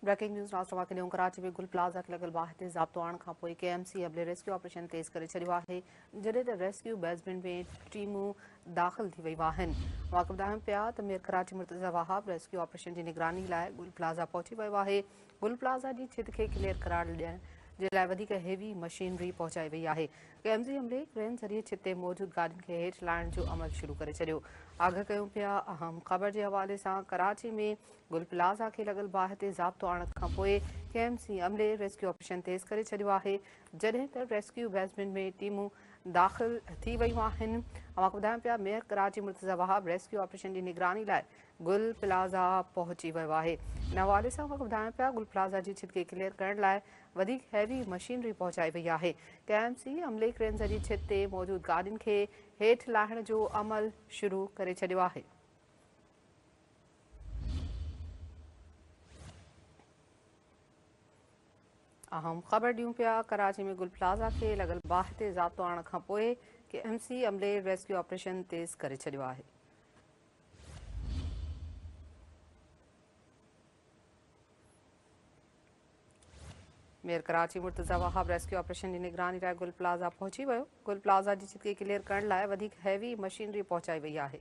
Breaking news रात सवा के कराची में गुल प्लाज़ा के लॻल बाहि ते ज़ाब्तो आणण खां पोइ KMC अबले रेस्क्यू ऑपरेशन तेज़ करे छॾियो आहे, जॾहिं त रेस्क्यू बेसमेंट में टीमूं दाख़िल थी वयूं आहिनि। वाक़ ॿुधायूं पिया त mayor Karachi Murtaza Wahab rescue operation जी निगरानी लाइ गुल प्लाज़ा पहुची वियो आहे। गुल प्लाज़ा जी छित खे क्लियर करार ॾियण जे लाइ वधीक हेवी मशीनरी पहुचाई वई आहे। KMC अमले क्रेन ज़रिए छित ते मौजूदु गाॾियुनि खे हेठि लाहिण जो अमल शुरू करे छॾियो। आगाह कयूं पिया अहम ख़बर जे हवाले सां कराची में गुल प्लाज़ा खे लॻल बाहि ते ज़ाब्तो आणण खां पोइ KMC अमले रेस्क्यू ऑपरेशन तेज़ करे छॾियो आहे, जॾहिं त रेस्क्यू बेसमेंट में टीमूं दाख़िल थी वयूं आहिनि। अवां ॿुधायूं पिया mayor Karachi Murtaza Wahab rescue operation जी निगरानी लाइ गुल प्लाज़ा पहुची वियो आहे। इन हवाले सां ॿुधायूं पिया गुल प्लाज़ा जी छित खे क्लियर करण लाइ वधीक हैवी मशीनरी पहुचाई वई आहे। KMC अमले क्रेन ज़रिए छित ते मौजूदु गाॾियुनि खे हेठि लाहिण जो अमल शुरू करे छॾियो आहे। अहम ख़बर ॾियूं पिया कराची में गुल प्लाज़ा खे लॻल बाहि ते ज़ाब्तो आणण खां पोइ KMC अमले रेस्क्यू ऑपरेशन तेज़ करे छॾियो आहे। Mayor Karachi Murtaza Wahab rescue operation जी निगरानी लाइ गुल प्लाज़ा पहुची वियो। गुल प्लाज़ा जी छित खे क्लियर करण लाइ वधीक हैवी मशीनरी पहुचाई वई आहे।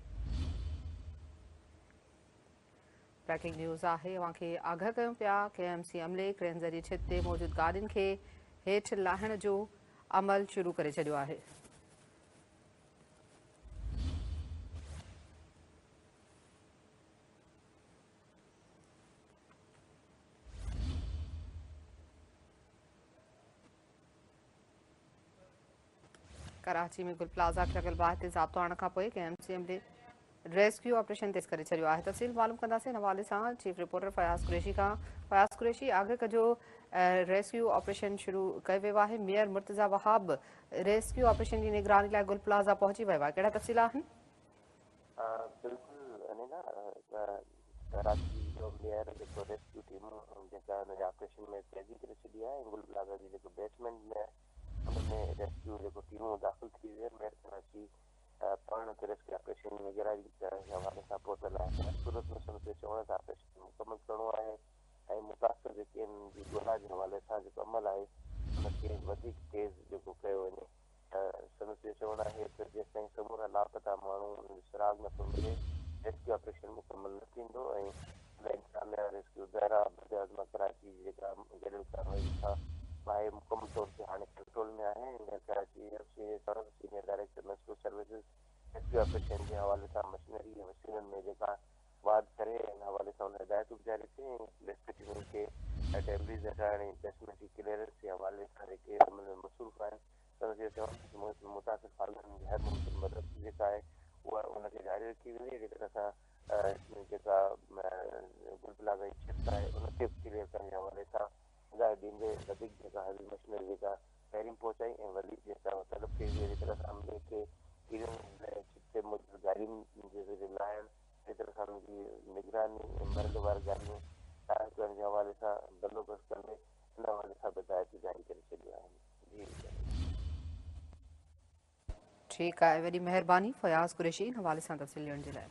ब्रेकिंग न्यूज़ आहे, अव्हांखे आगाह कयूं पिया KMC अमले क्रेन ज़रिए छित ते मौजूदु गाॾियुनि खे हेठि लाहिण जो अमल शुरू करे छॾियो आहे। कराची में गुल प्लाज़ा खे लॻल बाहि ते ज़ाब्तो आणण खां पोइ KMC अमले रेस्क्यू ऑपरेशन तेज़ करे छॾियो आहे। तफ़सील मालूम कंदासीं हिन हवाले सां चीफ रिपोर्टर फयाज़ कुरैशी खां। फयाज़ कुरैशी, आगाह कजो रेस्क्यू ऑपरेशन शुरू कयो वियो आहे। Mayor Murtaza Wahab rescue operation जी निगरानी लाइ गुल प्लाज़ा पहुची वियो आहे, कहिड़ा तफ़सील आहिनि? बिल्कुलु अनीना, कराची जो मेयर जेको रेस्क्यू टीम जेका हुनजे ऑपरेशन में तेज़ी करे छॾी आहे। गुल प्लाज़ा जी जेको बेसमेंट में उनमें रेस्क्यू जेको टीमूं दाख़िल थी वियूं आहिनि। मेयर कराची पाण ते रेस्क्यू ऑपरेशन जी निगरानी करण जे हवाले सां पहुतल आहे। सूरत में संदसि चवण सां ऑपरेशन मुकमल करिणो आहे ऐं मुतासिर जेके आहिनि जी ॻोल्हा जे हवाले सां जेको अमल आहे उनखे वधीक तेज़ जेको कयो वञे। संदसि चवण आहे त जेसिताईं समूरा लापता माण्हू उन्हनि जो सुराग नथो मिले, रेस्क्यू ऑपरेशन मुकमल न थींदो। ऐं इंसानिया रेस्क्यू दायरा बदियाज़मा कराची जी जेका गॾियल कार्रवाई खां आहे मुकमल तौर ते हाणे कंट्रोल में आहे। कराची FC जे तरफ़ senior director national services rescue operation जे हवाले सां मशीनरी ऐं मशीननि में जेका वाध करे हिन हवाले सां हुन हिदायतूं बि जारी कयूं ऐं रेस्क्यू टीमुनि खे टेम्परेचर हटाइण ऐं बेसमेंट जी क्लीयरेंस जे हवाले सां जेके अमल में मसरूफ़ आहिनि संदसि चवण मुतासिर हालतुनि जी हर मुमकिन मदद जेका आहे उहा उनखे जारी रखी वेंदी। अहिड़ी तरह सां जेका गुल प्लाज़ा जी छित आहे उनखे बि क्लियर करण जे हवाले सां हिदायत ॾींदे वधीक जेका हेवी मशीनरी जेका पहिरीं पहुचाई ऐं वधीक जेका तलब कई वई। अहिड़ी तरह सां अमले खे छित ते मौजूदु गाॾियुनि जे ज़रिए लाहिण, अहिड़ी तरह सां उनजी निगरानी ऐं मर्दवार गाॾियूं तयारु करण जे हवाले सां बंदोबस्तु कंदे हिन हवाले सां बि हिदायतूं जारी करे छॾियूं आहिनि। जी ठीकु आहे, वॾी महिरबानी फयाज़ कुरैशी हिन हवाले सां तफ़सील ॾियण जे लाइ।